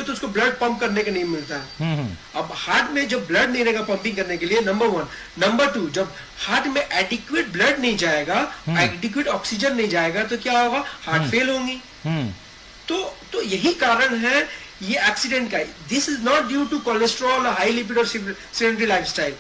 तो उसको blood pump करने के नहीं मिलता है। अब हार्ट में जब ब्लड नहीं रहेगा पंपिंग करने के लिए, नंबर 1। नंबर 2, जब हार्ट में एडिक्वेट ब्लड नहीं जाएगा, एडिक्वेट ऑक्सीजन नहीं जाएगा, तो क्या होगा, हार्ट फेल होंगी। तो यही कारण है ये एक्सीडेंट का। This is not due to cholesterol, high lipid और sedentary lifestyle.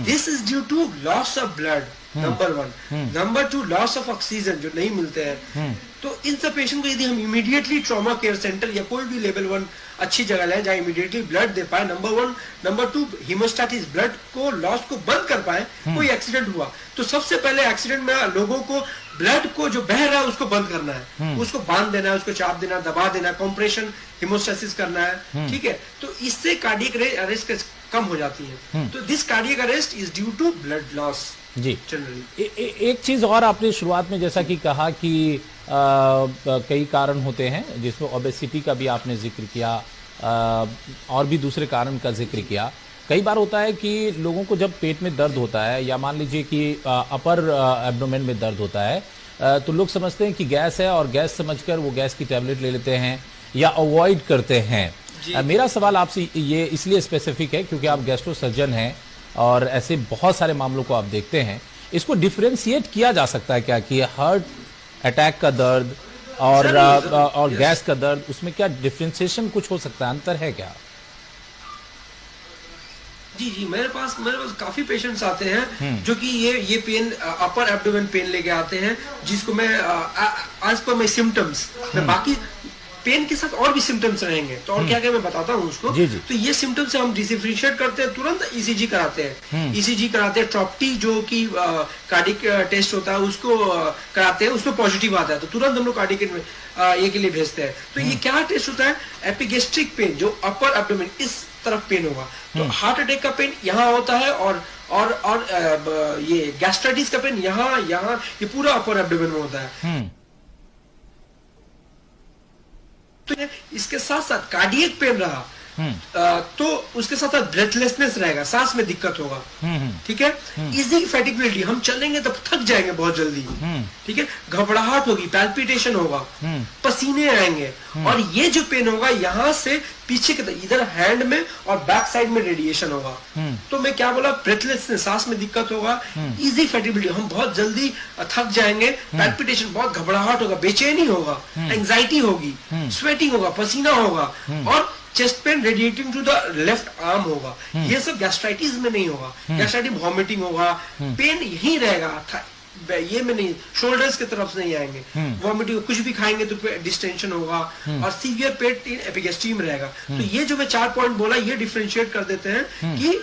This is due to loss of blood, number 1। Number 2, loss of oxygen जो नहीं मिलते हैं। तो इन सब पेशेंट को यदि हम इमीडिएटली ट्रॉमा केयर सेंटर या कोई भी लेवल 1 अच्छी जगह ले जहाँ इमीडिएटली ब्लड दे पाए, नंबर 1। नंबर 2, हीमोस्टैटिस, ब्लड को लॉस को बंद कर पाए। कोई एक्सीडेंट हुआ तो सबसे पहले एक्सीडेंट में लोगों को ब्लड को जो बह रहा है उसको बंद करना है, उसको बांध देना है, उसको चाप देना, दबा देना, कंप्रेशन, हीमोस्टैसिस करना है, ठीक है। तो इससे कार्डियक अरेस्ट कम हो जाती है। तो this cardiac arrest is due to blood loss जी। एक चीज और आपने शुरुआत में जैसा कि कहा कि कई कारण होते हैं, जिसमें ओबेसिटी का भी आपने जिक्र किया, और भी दूसरे कारण का जिक्र किया। कई बार होता है कि लोगों को जब पेट में दर्द होता है, या मान लीजिए कि अपर एब्डोमेन में दर्द होता है, तो लोग समझते हैं कि गैस है और गैस समझकर वो गैस की टैबलेट ले लेते हैं या अवॉइड करते हैं। मेरा सवाल आपसे ये इसलिए स्पेसिफिक है क्योंकि आप गैस्ट्रो सर्जन हैं और ऐसे बहुत सारे मामलों को आप देखते हैं। इसको डिफरेंशिएट किया जा सकता है क्या कि हार्ट अटैक का दर्द और गैस का दर्द, उसमें क्या डिफरेंशिएशन कुछ हो सकता है, अंतर है क्या? जी, मेरे पास काफी पेशेंट्स आते हैं जो कि ये पेन, अपर एब्डोमेन पेन लेके आते हैं, जिसको मैं आज पर मैं सिम्टम्स, मैं बाकी पेन के साथ और भी सिम्टम्स रहेंगे तो और क्या क्या मैं बताता हूँ उसको। तो ये सिम्टम्स से हम डिफरेंशिएट करते हैं, तुरंत ईसीजी कराते हैं। ईसीजी कराते हैं, ट्रॉप्टी जो कि कार्डिक टेस्ट होता है उसको कराते हैं, उसमें पॉजिटिव आता है तो तुरंत हम लोग कार्डिक ये के लिए भेजते हैं। तो ये क्या टेस्ट होता है, एपिगेस्ट्रिक पेन, जो अपर एब्डोमेन इस तरफ पेन होगा, तो हार्ट अटैक का पेन यहाँ होता है, और ये गैस्ट्राइटिस का पेन यहाँ ये पूरा अपर एब्डोमेन में होता है। तो इसके साथ साथ कार्डियक पेन रहा तो उसके साथ साथ ब्रेथलेसनेस रहेगा, सांस में दिक्कत होगा, ठीक है। इजी फैटिगेबिलिटी, हम चलेंगे तब थक जाएंगे बहुत जल्दी, ठीक है। घबराहट होगी, पैल्पिटेशन होगा, पसीने आएंगे, और ये जो पेन होगा यहाँ से पीछे के इधर हैंड में और बैक साइड में रेडिएशन होगा। तो मैं क्या बोला, ब्रेथलेसनेस, सांस में दिक्कत होगा, इजी फैटिगेबिलिटी, हम बहुत जल्दी थक जाएंगे, पैल्पिटेशन, बहुत घबराहट होगा, बेचैनी होगा, एंजाइटी होगी, स्वेटिंग होगा, पसीना होगा, और chest pain radiating to the left arm होगा। ये सब गैस्ट्राइटिस में नहीं होगा। गैस्ट्राइटिस वॉमिटिंग होगा, पेन यही रहेगा, ये में नहीं, शोल्डर्स की तरफ से नहीं आएंगे, वॉमिटिंग, कुछ भी खाएंगे तो डिस्टेंशन होगा, और सीवियर पेट इन एपिगेस्ट्रीम रहेगा। तो ये जो मैं 4 पॉइंट बोला, ये डिफरेंशिएट कर देते हैं कि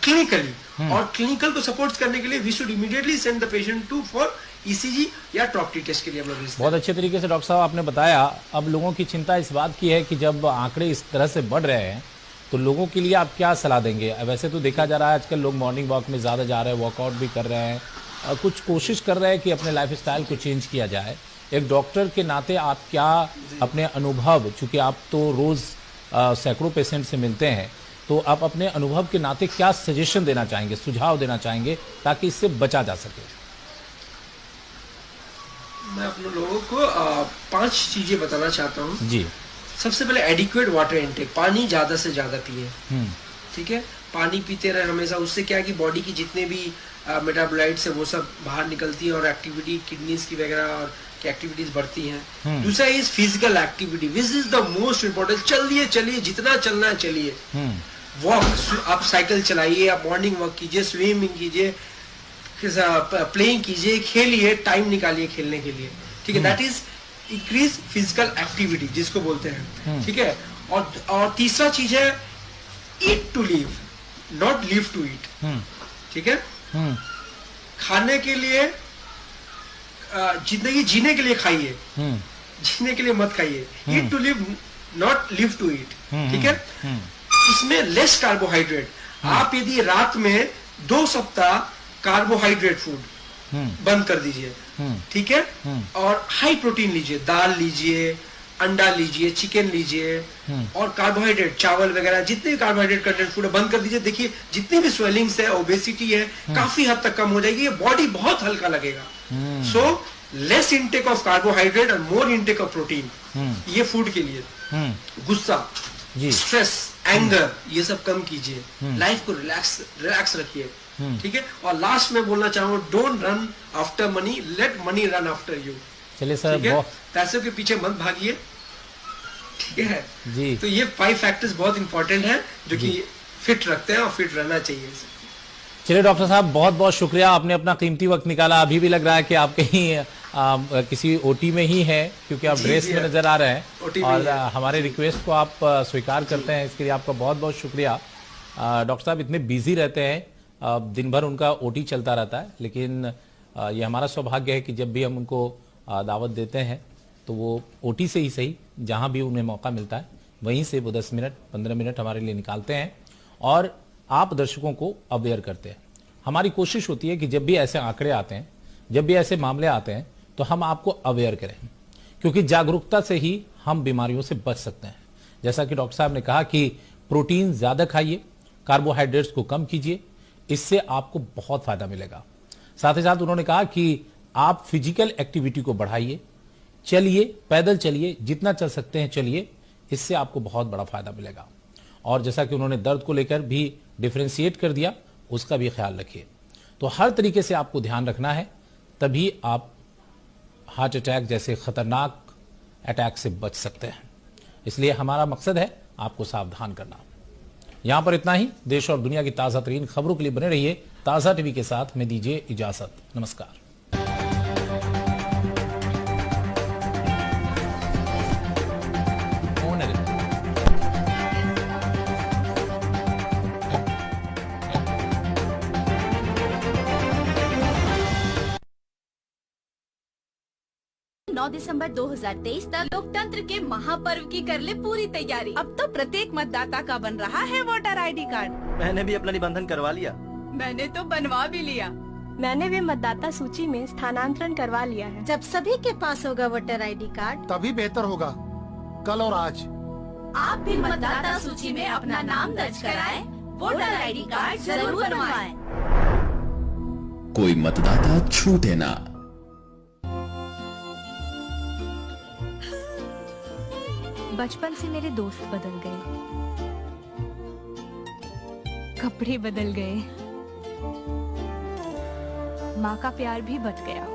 क्लिनिकली, और क्लिनिकल को सपोर्ट करने के लिए we should immediately send the patient to for ECG या ट्रॉप्टी टेस्ट के लिए हम लोग। बहुत अच्छे तरीके से डॉक्टर साहब आपने बताया। अब लोगों की चिंता इस बात की है कि जब आंकड़े इस तरह से बढ़ रहे हैं तो लोगों के लिए आप क्या सलाह देंगे? वैसे तो देखा जा रहा है आजकल लोग मॉर्निंग वॉक में ज़्यादा जा रहे हैं, वर्कआउट भी कर रहे हैं, कुछ कोशिश कर रहे हैं कि अपने लाइफस्टाइल को चेंज किया जाए। एक डॉक्टर के नाते आप क्या अपने अनुभव, चूँकि आप तो रोज़ सैकड़ों पेशेंट से मिलते हैं, तो आप अपने अनुभव के नाते क्या सजेशन देना चाहेंगे, सुझाव देना चाहेंगे ताकि इससे बचा जा सके? मैं अपने लोगों को 5 चीजें बताना चाहता हूँ जी। सबसे पहले एडिक्वेट वाटर इनटेक, पानी ज्यादा से ज्यादा पिए, ठीक है। पानी पीते रहे हमेशा, उससे क्या है कि बॉडी की जितने भी मेटाबोलाइट्स है वो सब बाहर निकलती है, और एक्टिविटी किडनीज की वगैरह और की एक्टिविटीज बढ़ती हैं। दूसरा is physical activity, which is the most important. चलिए, जितना चलना है चलिए, वॉक, आप साइकिल चलाइए, आप मॉर्निंग वॉक कीजिए, स्विमिंग कीजिए, प्लेइंग कीजिए, खेलिए, टाइम निकालिए खेलने के लिए, ठीक है। That is increase physical activity जिसको बोलते हैं, ठीक है। और तीसरा चीज है eat to live, not live to eat, ठीक है। खाने के लिए, जिंदगी जीने के लिए खाइए, जीने के लिए मत खाइए। Eat to live, not live to eat, ठीक है। इसमें लेस कार्बोहाइड्रेट, आप यदि रात में 2 सप्ताह कार्बोहाइड्रेट फूड बंद कर दीजिए, ठीक है, और हाई प्रोटीन लीजिए, दाल लीजिए, अंडा लीजिए, चिकन लीजिए, और कार्बोहाइड्रेट, चावल वगैरह जितने भी कार्बोहाइड्रेट कंटेंट फूड बंद कर दीजिए। देखिए जितनी भी स्वेलिंग्स है, ओबेसिटी है, काफी हद तक कम हो जाएगी, ये बॉडी बहुत हल्का लगेगा। So less intake of carbohydrate और मोर इंटेक ऑफ प्रोटीन, ये फूड के लिए। गुस्सा, जी। स्ट्रेस, एंगर, ये सब कम कीजिए, लाइफ को रिलैक्स रखिए, ठीक है। और लास्ट में बोलना चाहूंगा, don't run after money, late money run after you. चलिए सर, ठीक है, पैसों के पीछे मत भागिए, ठीक है जी। तो ये 5 फैक्टर्स बहुत इंपॉर्टेंट है जो कि फिट रखते हैं और फिट रहना चाहिए। चलिए डॉक्टर साहब, बहुत बहुत शुक्रिया, आपने अपना कीमती वक्त निकाला। अभी भी लग रहा है कि आप कहीं किसी ओटी में ही है, क्योंकि आप ड्रेस में नजर आ रहे हैं और हमारे रिक्वेस्ट को आप स्वीकार करते हैं, इसके लिए आपका बहुत बहुत शुक्रिया। डॉक्टर साहब इतने बिजी रहते हैं, दिन भर उनका ओटी चलता रहता है, लेकिन ये हमारा सौभाग्य है कि जब भी हम उनको दावत देते हैं तो वो ओटी से ही सही, जहां भी उन्हें मौका मिलता है वहीं से वो 10 मिनट 15 मिनट हमारे लिए निकालते हैं और आप दर्शकों को अवेयर करते हैं। हमारी कोशिश होती है कि जब भी ऐसे आंकड़े आते हैं, जब भी ऐसे मामले आते हैं, तो हम आपको अवेयर करें, क्योंकि जागरूकता से ही हम बीमारियों से बच सकते हैं। जैसा कि डॉक्टर साहब ने कहा कि प्रोटीन ज्यादा खाइए, कार्बोहाइड्रेट्स को कम कीजिए, इससे आपको बहुत फायदा मिलेगा। साथ ही साथ उन्होंने कहा कि आप फिजिकल एक्टिविटी को बढ़ाइए, चलिए, पैदल चलिए, जितना चल सकते हैं चलिए, इससे आपको बहुत बड़ा फायदा मिलेगा। और जैसा कि उन्होंने दर्द को लेकर भी डिफरेंशिएट कर दिया, उसका भी ख्याल रखिए। तो हर तरीके से आपको ध्यान रखना है, तभी आप हार्ट अटैक जैसे खतरनाक अटैक से बच सकते हैं। इसलिए हमारा मकसद है आपको सावधान करना। यहां पर इतना ही। देश और दुनिया की ताजा तरीन खबरों के लिए बने रहिए ताजा टीवी के साथ। हमें दीजिए इजाजत। नमस्कार। दिसंबर 2023 तक लोकतंत्र के महापर्व की कर ले पूरी तैयारी। अब तो प्रत्येक मतदाता का बन रहा है वोटर आईडी कार्ड। मैंने भी अपना निबंधन करवा लिया। मैंने तो बनवा भी लिया। मैंने भी मतदाता सूची में स्थानांतरण करवा लिया है। जब सभी के पास होगा वोटर आईडी कार्ड, तभी बेहतर होगा, कल और आज। आप भी मतदाता सूची में अपना नाम दर्ज कराएं, वोटर आईडी कार्ड जरूर बनवाएं। कोई मतदाता छूटे ना। बचपन से मेरे दोस्त बदल गए, कपड़े बदल गए, माँ का प्यार भी बच गया,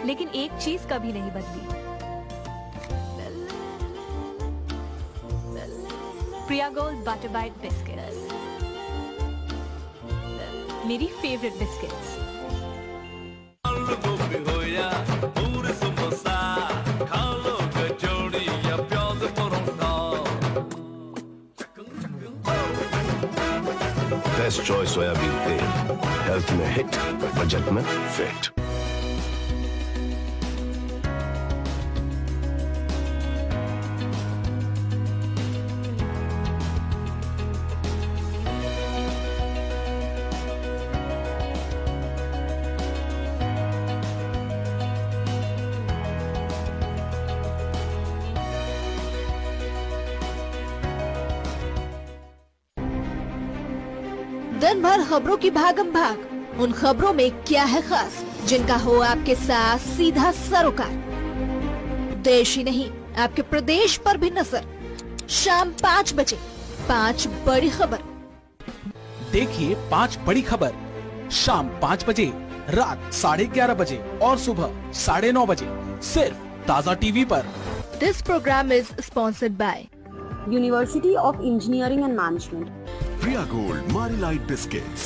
लेकिन एक चीज कभी नहीं बदली। प्रिया गोल्ड बटर बाइट बिस्किट्स, मेरी favourite biscuits. Best choice soybean तेल, हेल्थ में हिट, बजट में फिट। दिन भर खबरों की भागम भाग, उन खबरों में क्या है खास जिनका हो आपके साथ सीधा सरोकार। देश ही नहीं, आपके प्रदेश पर भी नजर। शाम 5 बजे 5 बड़ी खबर। देखिए 5 बड़ी खबर शाम 5 बजे, रात 11:30 बजे और सुबह 9:30 बजे, सिर्फ ताजा टीवी पर। This program is sponsored by university of engineering and management. Priya gold Marie light biscuits.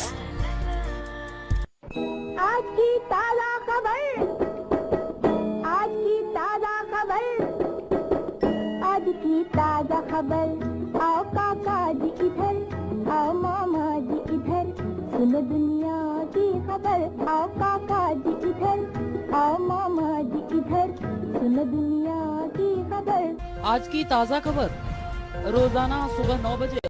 आज की ताजा खबर, आज की ताजा खबर, आज की ताजा खबर। आओ काका जी इधर, आओ मामा जी इधर, सुनो दुनिया की खबर। आओ काका जी इधर, आओ मामा जी इधर, सुनो दुनिया की खबर। आज की ताजा खबर रोजाना सुबह 9 बजे।